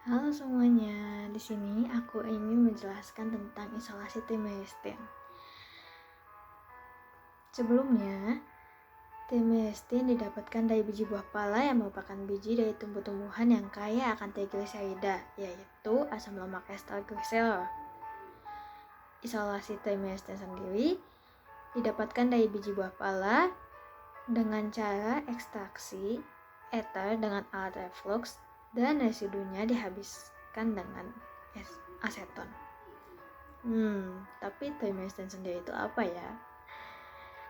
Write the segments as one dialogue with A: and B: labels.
A: Halo semuanya, di sini aku ingin menjelaskan tentang isolasi timestin. Sebelumnya, timestin didapatkan dari biji buah pala yang merupakan biji dari tumbuh-tumbuhan yang kaya akan trigliserida, yaitu asam lemak ester glycerol. Isolasi timestin sendiri didapatkan dari biji buah pala dengan cara ekstraksi ether dengan alat reflux dan residunya dihabiskan dengan aseton. Tapi timestin sendiri itu apa ya?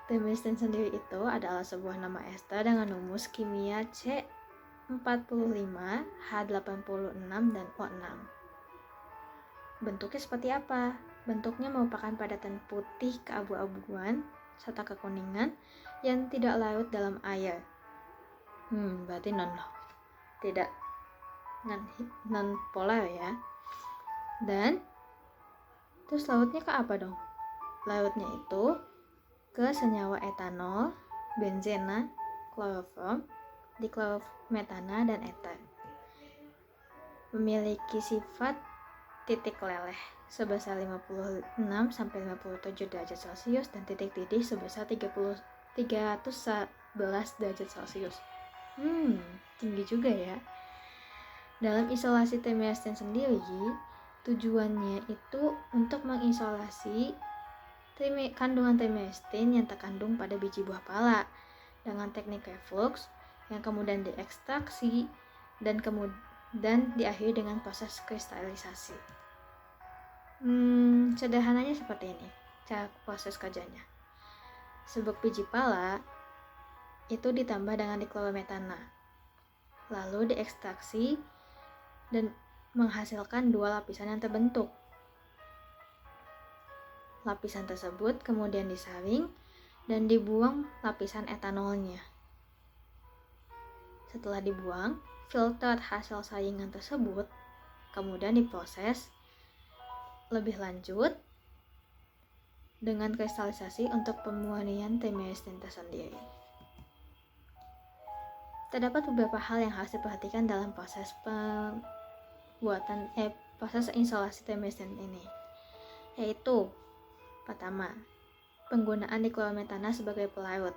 A: Timestin sendiri itu adalah sebuah nama ester dengan rumus kimia C45, H86, dan O6. Bentuknya seperti apa? Bentuknya merupakan padatan putih keabu-abuan serta kekuningan yang tidak larut dalam air. Berarti tidak non polar ya. Dan terus lautnya ke apa dong? Lautnya itu ke senyawa etanol, benzena, kloroform, diklorometana, dan ether. Memiliki sifat titik leleh sebesar 56-57 derajat Celcius dan titik didih sebesar 311 derajat Celcius. Tinggi juga ya. Dalam isolasi timestin sendiri, tujuannya itu untuk mengisolasi kandungan timestin yang terkandung pada biji buah pala dengan teknik reflux yang kemudian diekstraksi dan diakhiri dengan proses kristalisasi. Sederhananya seperti ini cara proses kerjanya. Serbuk biji pala itu ditambah dengan diklorometana, lalu diekstraksi dan menghasilkan dua lapisan yang terbentuk. Lapisan tersebut kemudian disaring dan dibuang lapisan etanolnya. Setelah dibuang, filter hasil saringan tersebut kemudian diproses lebih lanjut dengan kristalisasi untuk pemurnian timestin tersendiri. Terdapat beberapa hal yang harus diperhatikan dalam proses proses isolasi timestin ini, yaitu pertama, penggunaan diklorometana sebagai pelarut.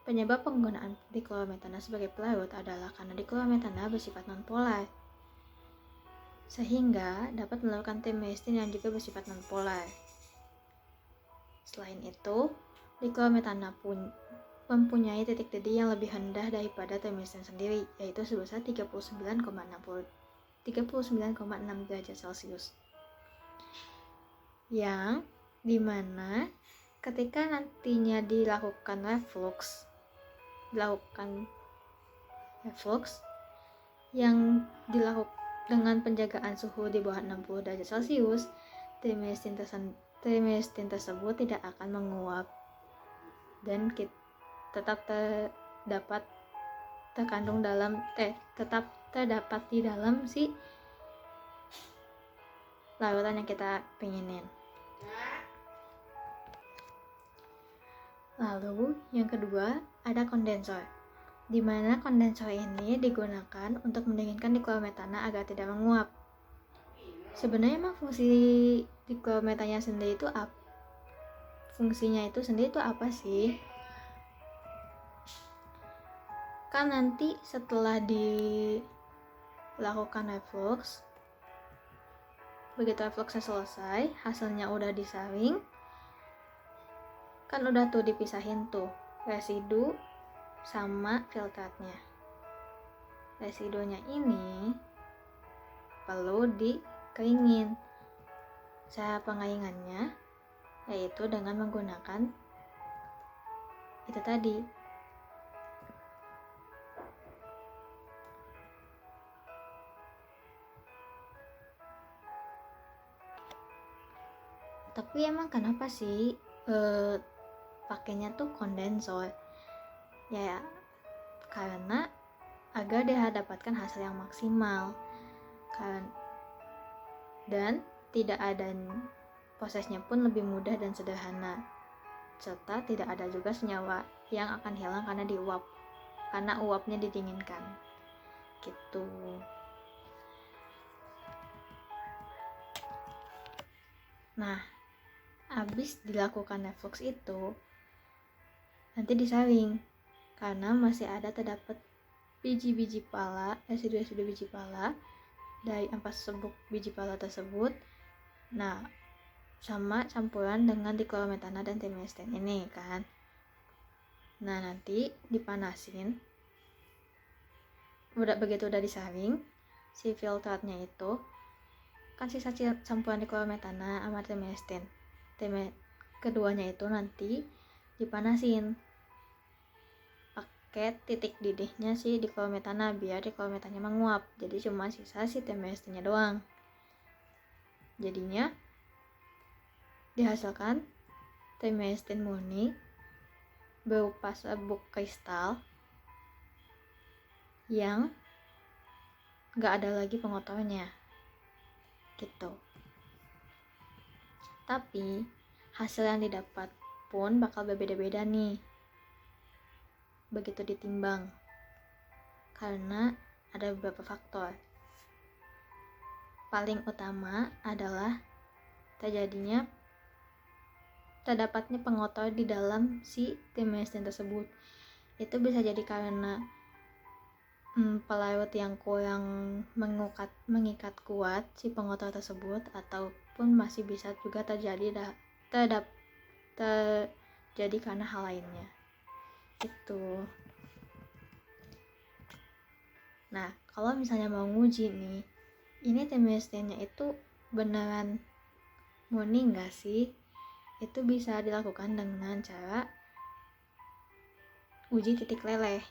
A: Penyebab penggunaan diklorometana sebagai pelarut adalah karena diklorometana bersifat nonpolar, sehingga dapat melakukan timestin yang juga bersifat nonpolar. Selain itu, diklorometana mempunyai titik didih yang lebih rendah daripada timestin sendiri, yaitu sebesar 39,6 derajat Celcius. Yang dimana ketika nantinya dilakukan reflux yang dilakukan dengan penjagaan suhu di bawah 60 derajat Celcius, timestin tersebut tidak akan menguap dan tetap terdapat di dalam si larutan yang kita pengenin. Lalu yang kedua ada kondensor, di mana kondensor ini digunakan untuk mendinginkan diklorometana agar tidak menguap. Sebenarnya emang fungsi diklorometananya sendiri itu apa? Fungsinya itu sendiri itu apa sih? Kan nanti setelah dilakukan reflux, begitu refluxnya selesai, hasilnya udah disaring, kan udah tuh dipisahin tuh residu sama filtratnya. Residunya ini perlu dikeringin. Cara pengeringannya yaitu dengan menggunakan itu tadi. Tapi emang kenapa sih pakainya tuh kondensor? Ya karena agar dia dapatkan hasil yang maksimal dan tidak ada prosesnya pun lebih mudah dan sederhana, serta tidak ada juga senyawa yang akan hilang karena uapnya didinginkan gitu. Nah, habis dilakukan reflux itu nanti disaring karena masih ada terdapat biji-biji pala, residu-residu biji pala dari ampas serbuk biji pala tersebut. Nah, sama campuran dengan dichlorometana dan trimestin ini kan. Nah, nanti dipanasin. Begitu udah disaring, si filtratnya itu kan sisa campuran dichlorometana sama trimestin. Keduanya itu nanti dipanasin pakai titik didihnya si dichlorometana biar dichlorometananya menguap. Jadi cuma sisa si trimestinnya doang. Jadinya dihasilkan trimestin murni berupa serbuk kristal yang gak ada lagi pengotornya gitu. Tapi hasil yang didapat pun bakal berbeda-beda nih begitu ditimbang, karena ada beberapa faktor. Paling utama adalah terdapatnya pengotor di dalam si trimestin tersebut. Itu bisa jadi karena pelarut yang kurang mengikat kuat si pengotor tersebut, ataupun masih bisa juga terjadi karena hal lainnya gitu. Nah, kalau misalnya mau nguji nih, ini trimestinnya itu beneran murni nggak sih? Itu bisa dilakukan dengan cara uji titik leleh.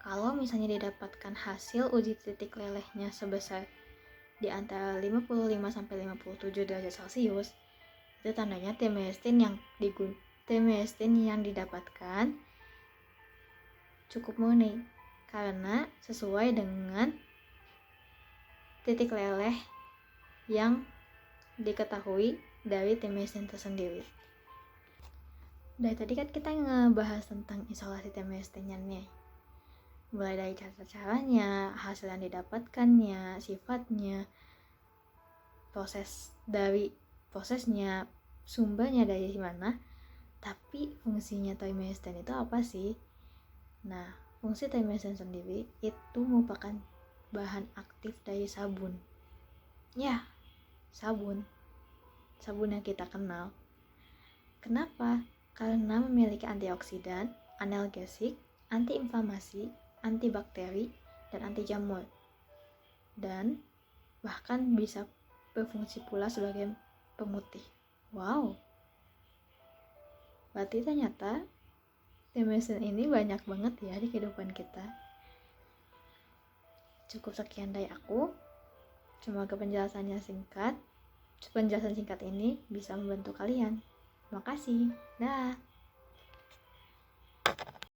A: Kalau misalnya didapatkan hasil uji titik lelehnya sebesar di antara 55 sampai 57 derajat Celcius, itu tandanya trimestin yang didapatkan cukup murni karena sesuai dengan titik leleh yang diketahui dari trimestin tersendiri. Dari tadi kan kita ngebahas tentang isolasi trimestinnya nih, mulai dari cara-caranya, hasil yang didapatkannya, sifatnya, prosesnya, sumbernya dari mana. Tapi fungsinya trimestin itu apa sih? Nah, fungsi trimestin sendiri itu merupakan bahan aktif dari sabun. Ya, sabun yang kita kenal. Kenapa? Karena memiliki antioksidan, analgesik, antiinflamasi, antibakteri, dan anti jamur. Dan bahkan bisa berfungsi pula sebagai pemutih. Wow. Berarti ternyata trimestin ini banyak banget ya di kehidupan kita. Cukup sekian dari aku. Semoga penjelasan singkat ini bisa membantu kalian. Terima kasih. Dah.